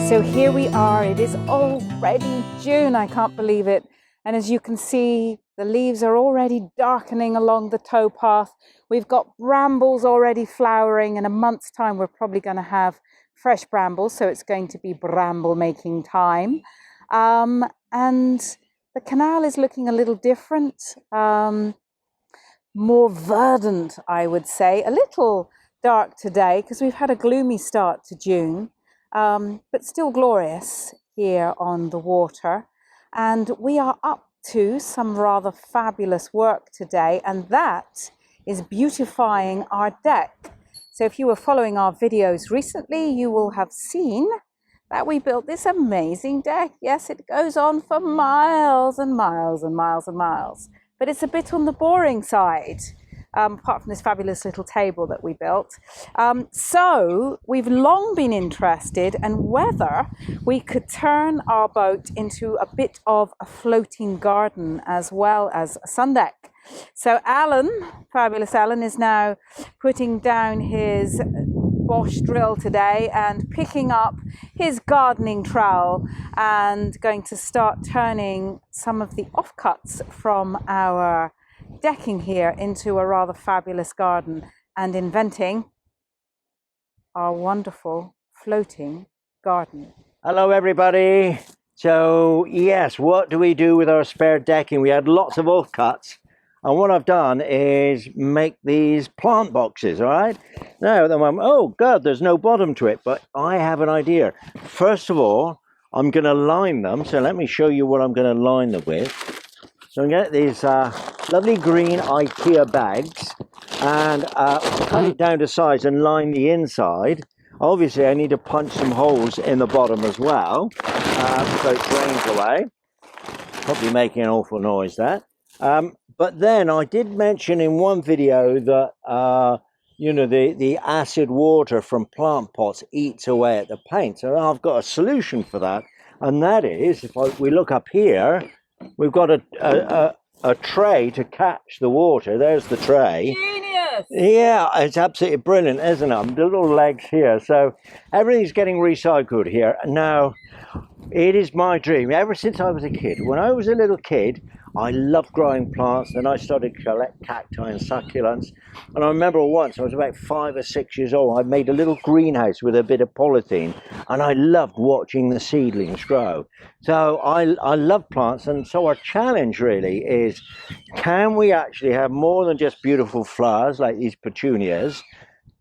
So here we are, it is already June, I can't believe it. And as you can see, the leaves are already darkening along the towpath. We've got brambles already flowering. In a month's time, we're probably going to have fresh brambles, so it's going to be bramble making time. And the canal is looking a little different, more verdant, I would say. A little dark today because we've had a gloomy start to June, but still glorious here on the water. And we are up to some rather fabulous work today, and that is beautifying our deck. So if you were following our videos recently, you will have seen that we built this amazing deck. Yes, it goes on for miles and miles and miles and miles, but it's a bit on the boring side, apart from this fabulous little table that we built. So we've long been interested in whether we could turn our boat into a bit of a floating garden as well as a sun deck. So Alan, fabulous Alan, is now putting down his Bosch drill today and picking up his gardening trowel and going to start turning some of the offcuts from our decking here into a rather fabulous garden and inventing our wonderful floating garden. Hello everybody. So yes, what do we do with our spare decking? We had lots of offcuts, and what I've done is make these plant boxes. All right, now at the moment, oh god, there's no bottom to it, but I have an idea. First of all, I'm going to line them, so let me show you what I'm going to line them with. So I'm going to get these lovely green IKEA bags and cut it down to size and line the inside. Obviously I need to punch some holes in the bottom as well, so it drains away. Probably making an awful noise there. But then I did mention in one video that you know, the acid water from plant pots eats away at the paint. So I've got a solution for that, and that is, if we look up here, we've got a tray to catch the water. There's the tray. Genius! Yeah, it's absolutely brilliant, isn't it? The little legs here. So everything's getting recycled here. Now, it is my dream ever since I was a kid. When I was a little kid, I loved growing plants. Then I started to collect cacti and succulents. And I remember once, I was about 5 or 6 years old, I made a little greenhouse with a bit of polythene. And I loved watching the seedlings grow. So I love plants. And so our challenge really is, can we actually have more than just beautiful flowers like these petunias?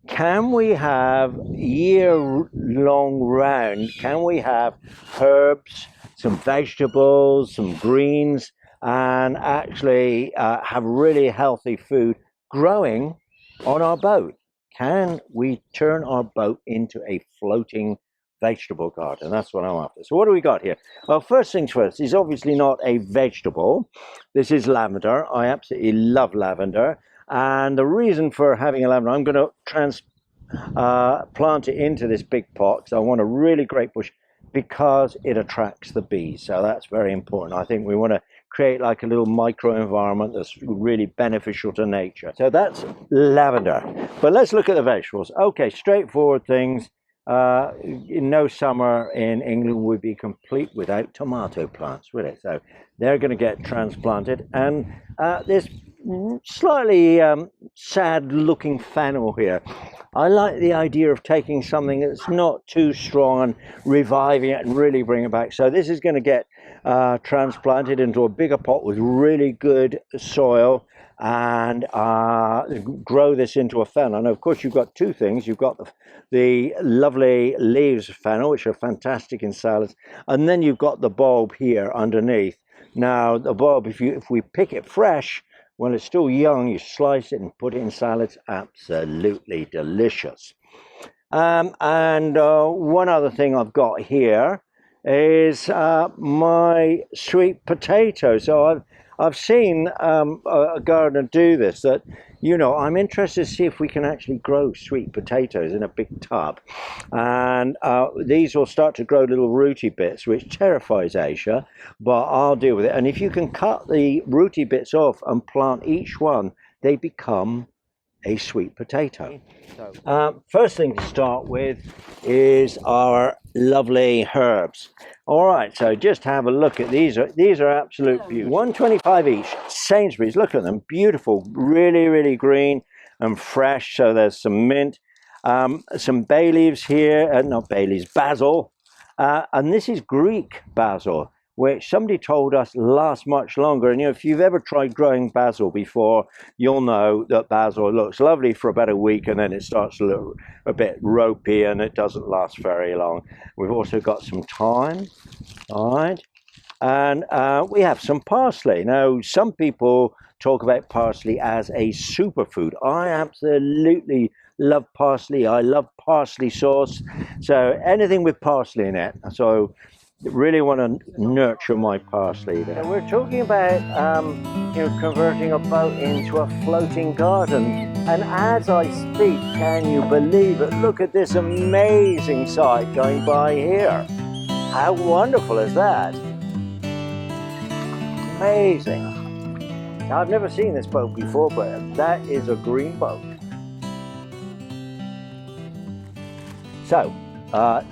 Can we have year-long round, can we have herbs, some vegetables, some greens, and actually have really healthy food growing on our boat? Can we turn our boat into a floating vegetable garden? That's what I'm after. So what do we got here? Well, first things first, it's obviously not a vegetable. This is lavender. I absolutely love lavender. And the reason for having a lavender, I'm going to plant it into this big pot. So I want a really great bush because it attracts the bees. So that's very important. I think we want to create like a little micro environment that's really beneficial to nature. So that's lavender. But let's look at the vegetables. Okay, straightforward things. No summer in England would be complete without tomato plants, would it? So they're going to get transplanted. And this slightly sad looking fennel here, I like the idea of taking something that's not too strong and reviving it and really bring it back. So this is going to get transplanted into a bigger pot with really good soil and grow this into a fennel. And of course you've got two things. You've got the lovely leaves of fennel, which are fantastic in salads, and then you've got the bulb here underneath. Now the bulb, if we pick it fresh when it's still young, you slice it and put it in salads. Absolutely delicious. And one other thing I've got here is my sweet potato. So I've seen a gardener do this, that, you know, I'm interested to see if we can actually grow sweet potatoes in a big tub. And these will start to grow little rooty bits, which terrifies Aisha, but I'll deal with it. And if you can cut the rooty bits off and plant each one, they become a sweet potato. First thing to start with is our lovely herbs. All right, so just have a look at these. These are absolute beauty. 125 each. Sainsbury's, look at them, beautiful, really green and fresh. So there's some mint, some bay leaves here, not bay leaves, basil, and this is Greek basil, which somebody told us lasts much longer. And you know, if you've ever tried growing basil before, you'll know that basil looks lovely for about a week and then it starts to look a bit ropey and it doesn't last very long. We've also got some thyme, all right, and we have some parsley. Now, some people talk about parsley as a superfood. I absolutely love parsley. I love parsley sauce. So anything with parsley in it. So really want to nurture my parsley there. So we're talking about you know, converting a boat into a floating garden, and as I speak, can you believe it? Look at this amazing sight going by here. How wonderful is that? Amazing. Now, I've never seen this boat before, but that is a green boat. So,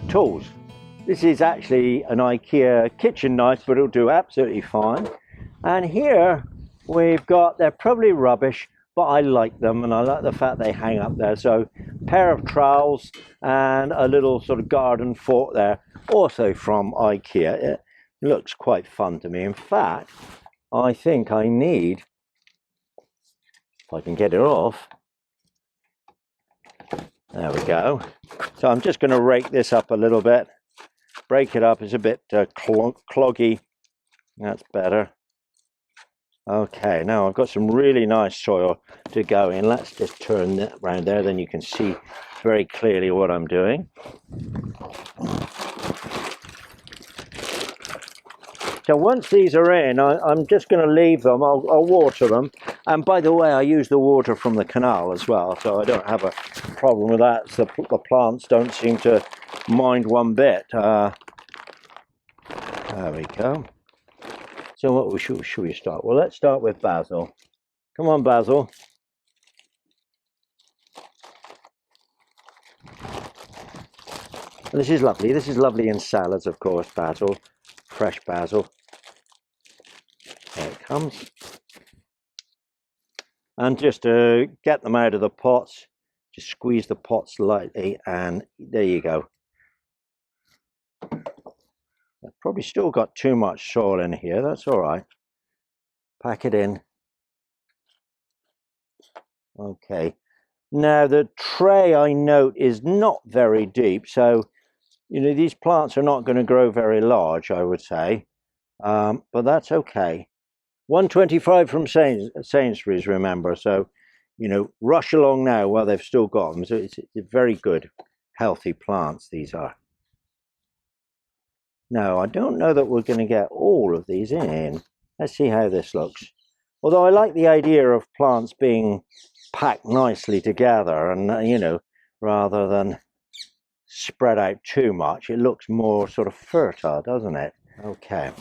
tools. This is actually an IKEA kitchen knife, but it'll do absolutely fine. And here we've got, they're probably rubbish, but I like them and I like the fact they hang up there. So a pair of trowels and a little sort of garden fork there, also from IKEA. It looks quite fun to me. In fact, I think I need, if I can get it off, there we go. So I'm just going to rake this up a little bit. Break it up, it's a bit cloggy. That's better. Okay, now I've got some really nice soil to go in. Let's just turn that around there, then you can see very clearly what I'm doing. So once these are in, I'm just going to leave them. I'll water them. And by the way, I use the water from the canal as well, so I don't have a problem with that. So the plants don't seem to mind one bit. There we go. So what should we start? Well, let's start with basil. Come on, basil. This is lovely. This is lovely in salads, of course, basil, fresh basil. There it comes. And just to get them out of the pots, just squeeze the pots lightly, and there you go. I've probably still got too much soil in here. That's all right. Pack it in. Okay. Now the tray, I note, is not very deep, so you know these plants are not going to grow very large, I would say, but that's okay. 125 from Sainsbury's, remember, so you know, rush along now while they've still got them. So it's very good, healthy plants these are. Now, I don't know that we're going to get all of these in. Let's see how this looks. Although I like the idea of plants being packed nicely together and, you know, rather than spread out too much, it looks more sort of fertile, doesn't it? Okay,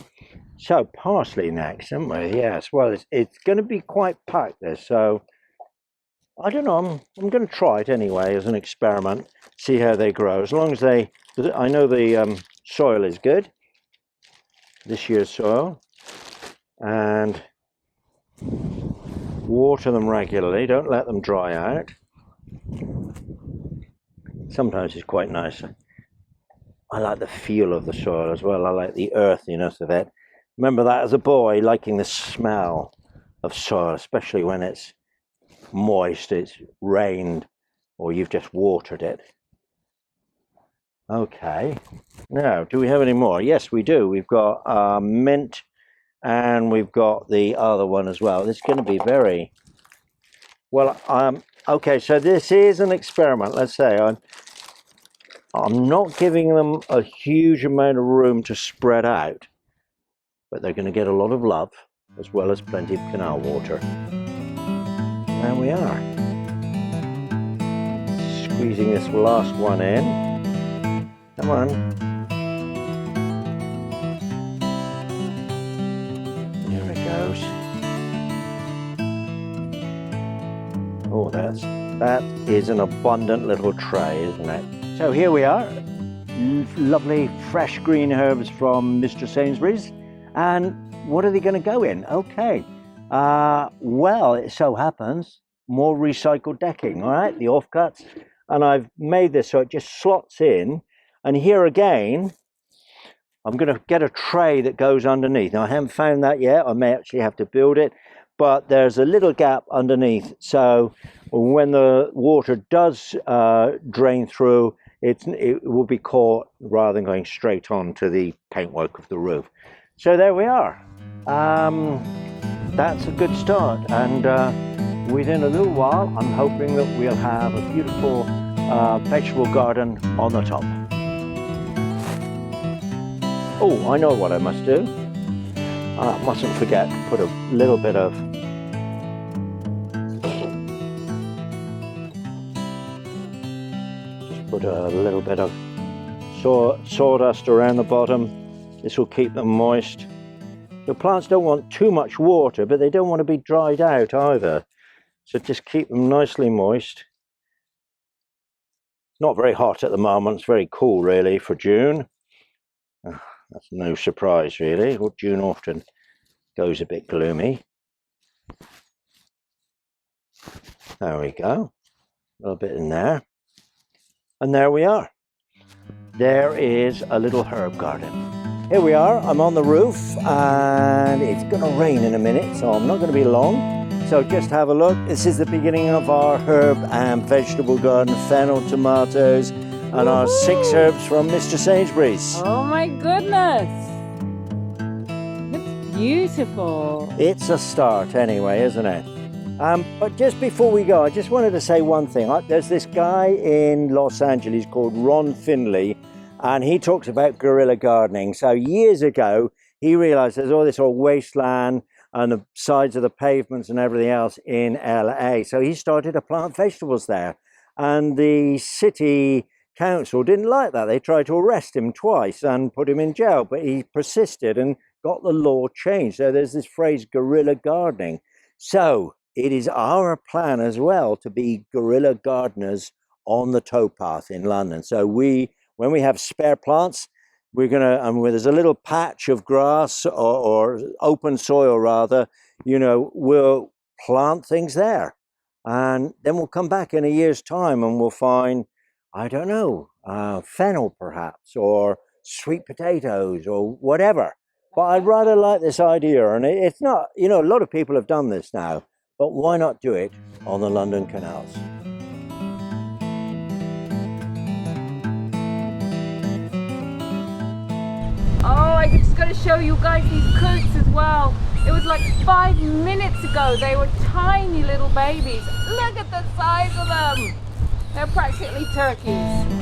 so parsley next, isn't we? Yes, well, it's going to be quite packed this, so I don't know, I'm going to try it anyway as an experiment, see how they grow. As long as I know the soil is good, this year's soil, and water them regularly, don't let them dry out. Sometimes it's quite nice. I like the feel of the soil as well. I like the earthiness of it. Remember that as a boy, liking the smell of soil, especially when it's moist, it's rained, or you've just watered it. Okay, now do we have any more? Yes, we do. We've got mint, and we've got the other one as well. It's going to be very well. Okay, so this is an experiment. Let's say I'm not giving them a huge amount of room to spread out, but they're going to get a lot of love as well as plenty of canal water. There we are. Squeezing this last one in. Come on. There it goes. Oh, that is an abundant little tray, isn't it? So here we are. lovely fresh green herbs from Mr. Sainsbury's. And what are they going to go in? Okay, well, it so happens more recycled decking, all right, the offcuts. And I've made this so it just slots in. And here again, I'm going to get a tray that goes underneath. Now, I haven't found that yet. I may actually have to build it, but there's a little gap underneath. So when the water does drain through, it will be caught rather than going straight on to the paintwork of the roof. So there we are. That's a good start. And within a little while, I'm hoping that we'll have a beautiful vegetable garden on the top. Oh, I know what I must do. I mustn't forget to put a little bit of sawdust around the bottom. This will keep them moist. The plants don't want too much water, but they don't want to be dried out either. So just keep them nicely moist. Not very hot at the moment. It's very cool really for June. That's no surprise really. Well, June often goes a bit gloomy. There we go. A little bit in there. And there we are. There is a little herb garden. Here we are. I'm on the roof and it's going to rain in a minute, so I'm not going to be long. So just have a look. This is the beginning of our herb and vegetable garden. Fennel, tomatoes, and our 6 herbs from Mr. Sainsbury's. Oh my goodness. It's beautiful. It's a start anyway, isn't it? But just before we go, I just wanted to say one thing. There's this guy in Los Angeles called Ron Finley, and he talks about guerrilla gardening. So years ago, he realized there's all this old wasteland and the sides of the pavements and everything else in LA. So he started to plant vegetables there. And the city council didn't like that. They tried to arrest him twice and put him in jail, but he persisted and got the law changed. So there's this phrase, guerrilla gardening. So it is our plan as well to be guerrilla gardeners on the towpath in London. So when we have spare plants, we're gonna, and where there's a little patch of grass or open soil rather, you know, we'll plant things there. And then we'll come back in a year's time and we'll find, I don't know, fennel perhaps, or sweet potatoes or whatever. But I'd rather like this idea, and it's not, you know, a lot of people have done this now, but why not do it on the London canals? Oh, I just got to show you guys these coots as well. It was like 5 minutes ago. They were tiny little babies. Look at the size of them. They're practically turkeys.